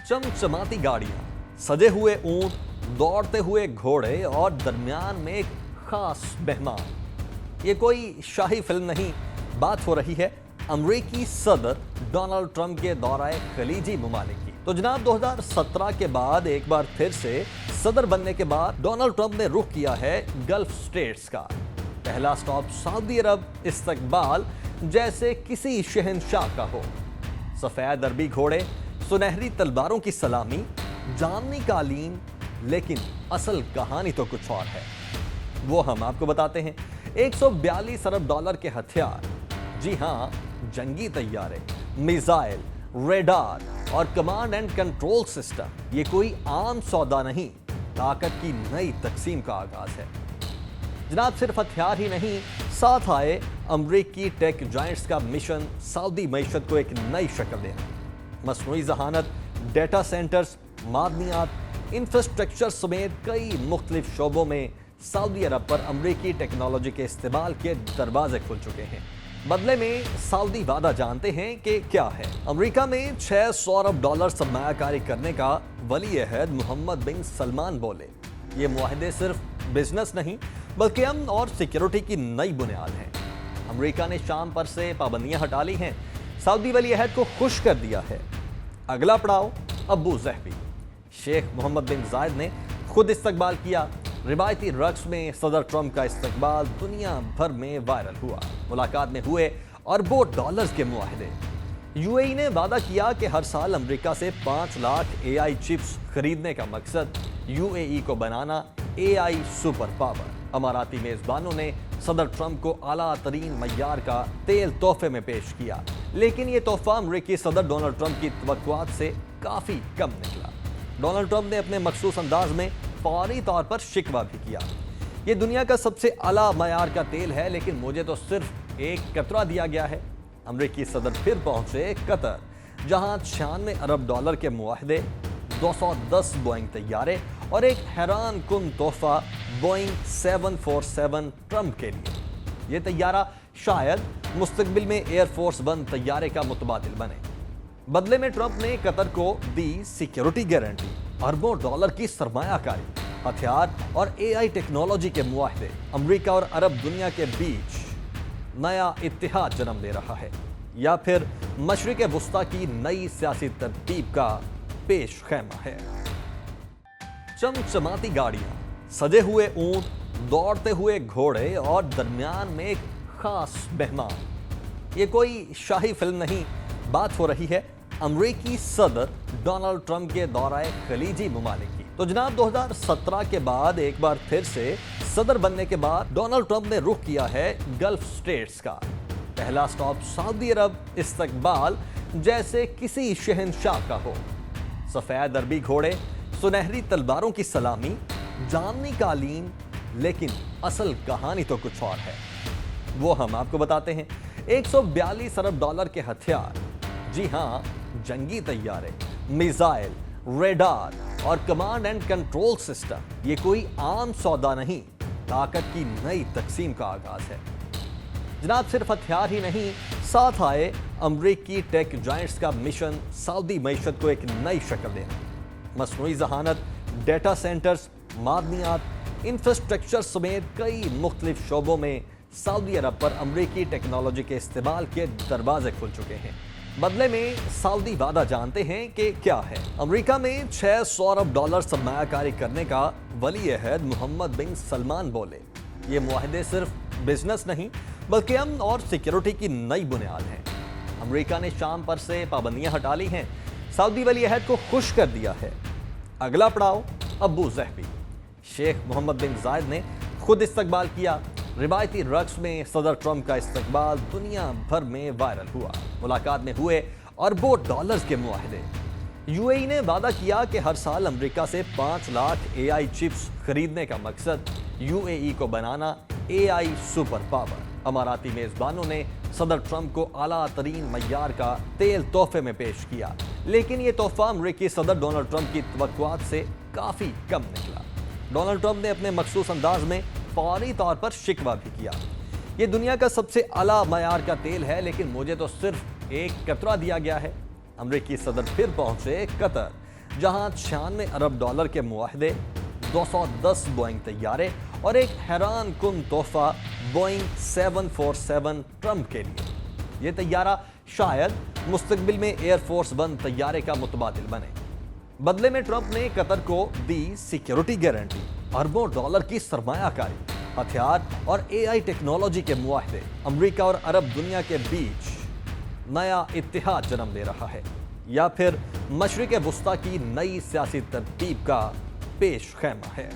चमचमाती गाड़ियां, सजे हुए ऊंट, दौड़ते हुए घोड़े और दरमियान में एक खास मेहमान। ये कोई शाही फिल्म नहीं, बात हो रही है अमरीकी सदर डोनाल्ड ट्रंप के दौराए खलीजी ममालिक की। तो जनाब 2017 के बाद एक बार फिर से सदर बनने के बाद डोनाल्ड ट्रंप ने रुख किया है गल्फ स्टेट्स का। पहला स्टॉप सऊदी अरब, इस्तकबाल जैसे किसी शहंशाह का हो। सफेद अरबी घोड़े, सुनहरी तलवारों की सलामी, जामनी कालीन, लेकिन असल कहानी तो कुछ और है। वो हम आपको बताते हैं। 142 अरब डॉलर के हथियार, जी हां, जंगी तैयारे, मिसाइल, रेडार और कमांड एंड कंट्रोल सिस्टम। ये कोई आम सौदा नहीं, ताकत की नई तकसीम का आगाज है। जनाब सिर्फ हथियार ही नहीं, साथ आए अमरीकी टेक जायंट्स का मिशन सऊदी मईशत को एक नई शक्ल देना। मसनूई जहानत, डेटा सेंटर्स, मादनियात, इंफ्रास्ट्रक्चर समेत कई मुख्तलिफ शोबों में सऊदी अरब पर अमरीकी टेक्नोलॉजी के इस्तेमाल के दरवाजे खुल चुके हैं। बदले में सऊदी वादा जानते हैं कि क्या है। अमेरिका में 600 अरब डॉलर सरमायाकारी करने का वली अहद मोहम्मद बिन सलमान बोले। ये मुआहदे सिर्फ बिजनेस नहीं बल्कि अमन और सिक्योरिटी की नई बुनियाद है। अमेरिका ने शाम पर से पाबंदियां हटा ली हैं, सऊदी वली अहद को खुश कर दिया है। अगला पड़ाव अबू ज़हबी। शेख मोहम्मद बिन जायद ने खुद इस्तकबाल किया। रिवायती रक्स में सदर ट्रंप का इस्तकबाल दुनिया भर में वायरल हुआ। मुलाकात में हुए अरबों डॉलर्स के मुआहदे। यूएई ने वादा किया कि हर साल अमेरिका से 5 लाख एआई चिप्स खरीदने का मकसद यूएई को बनाना एआई सुपर पावर। अमाराती मेजबानों ने सदर ट्रंप को आला तरीन मय्यार का तेल तोहफे में पेश किया, लेकिन ये तोहफा अमरीकी सदर डोनाल्ड ट्रंप की तवक्कुआत से काफी कम निकला। डोनाल्ड ट्रंप ने अपने मखसूस अंदाज में फौरी तौर पर शिकवा भी किया। ये दुनिया का सबसे आला मयार का तेल है, लेकिन मुझे तो सिर्फ एक कतरा दिया गया है। अमरीकी सदर फिर पहुंचे कतर, जहां 96 अरब डॉलर के मुआहदे, 210 बोइंग तैयारे और एक हैरान कुन तोहफा बोइंग 747 ट्रंप के लिए। ये तैयारा शायद मुस्तकबिल में एयरफोर्स 1 तैयारे का मुतबादिल बने। बदले में ट्रंप ने कतर को दी सिक्योरिटी गारंटी, अरबों डॉलर की सरमायाकारी, हथियार और एआई टेक्नोलॉजी के मुआहदे। अमेरिका और अरब दुनिया के बीच नया इत्तेहाद जन्म ले रहा है, या फिर मशरिक वुस्ता की नई सियासी तरतीब का पेश खैमा है। चमचमाती गाड़ियां, सजे हुए ऊंट, दौड़ते हुए घोड़े और दरमियान में एक खास मेहमान। ये कोई शाही फिल्म नहीं, बात हो रही है अमरीकी सदर डोनाल्ड ट्रंप के दौराए खलीजी ममालिक की। तो जनाब 2017 के बाद एक बार फिर से सदर बनने के बाद डोनाल्ड ट्रंप ने रुख किया है गल्फ स्टेट्स का। पहला स्टॉप सऊदी अरब, इस्तकबाल जैसे किसी शहंशाह का हो। सफेद अरबी घोड़े, सुनहरी तलवारों की सलामी, जामनी कालीन, लेकिन असल कहानी तो कुछ और है। वो हम आपको बताते हैं। 142 अरब डॉलर के हथियार, जी हां, जंगी तैयारे, मिसाइल, रेडार और कमांड एंड कंट्रोल सिस्टम। ये कोई आम सौदा नहीं, ताकत की नई तकसीम का आगाज है। जनाब सिर्फ हथियार ही नहीं, साथ आए अमरीकी टेक जायंट्स का मिशन सऊदी मईशत को एक नई शक्ल देना। मसनूई जहानत, डेटा सेंटर्स, मादनियात, इंफ्रास्ट्रक्चर समेत कई मुख्तलिफ शोबों में सऊदी अरब पर अमरीकी टेक्नोलॉजी के इस्तेमाल के दरवाजे खुल चुके हैं। बदले में सऊदी वादा जानते हैं कि क्या है। अमेरिका में 600 अरब डॉलर सरमायाकारी करने का वली अहद मोहम्मद बिन सलमान बोले। ये मुआहदे सिर्फ बिजनेस नहीं बल्कि अमन और सिक्योरिटी की नई बुनियाद है। अमेरिका ने शाम पर से पाबंदियां हटा ली हैं, सऊदी वली अहद को खुश कर दिया है। अगला पड़ाव अबू ज़हबी। शेख मोहम्मद बिन जायद ने खुद इस्तकबाल किया। रिवायती रक्स में सदर ट्रंप का इस्तकबाल दुनिया भर में वायरल हुआ। मुलाकात में हुए अरबों डॉलर्स के मुआहदे। यूएई ने वादा किया कि हर साल अमेरिका से 5 लाख एआई चिप्स खरीदने का मकसद यूएई को बनाना एआई सुपर पावर। अमाराती मेजबानों ने सदर ट्रंप को आला तरीन मय्यार का तेल तोहफे में पेश किया, लेकिन ये तोहफा अमरीकी सदर डोनाल्ड ट्रंप की तवक्कुआत से काफी कम निकला। डोनाल्ड ट्रंप ने अपने मखसूस अंदाज में फौरी तौर पर शिकवा भी किया। ये दुनिया का सबसे आला मयार का तेल है, लेकिन मुझे तो सिर्फ एक कतरा दिया गया है। अमरीकी सदर फिर पहुंचे कतर, جہاں 96 ارب ڈالر کے معاہدے، 210 بوئنگ طیارے اور ایک حیران کن تحفہ بوئنگ 747 ٹرمپ کے لیے۔ یہ طیارہ شاید مستقبل میں ایئر فورس ون طیارے کا متبادل بنے۔ بدلے میں ٹرمپ نے قطر کو دی سیکیورٹی گارنٹی، اربوں ڈالر کی سرمایہ کاری، ہتھیار اور اے آئی ٹیکنالوجی کے معاہدے۔ امریکہ اور عرب دنیا کے بیچ نیا اتحاد جنم لے رہا ہے، یا پھر مشرق وسطیٰ کی نئی سیاسی ترتیب کا پیش خیمہ ہے۔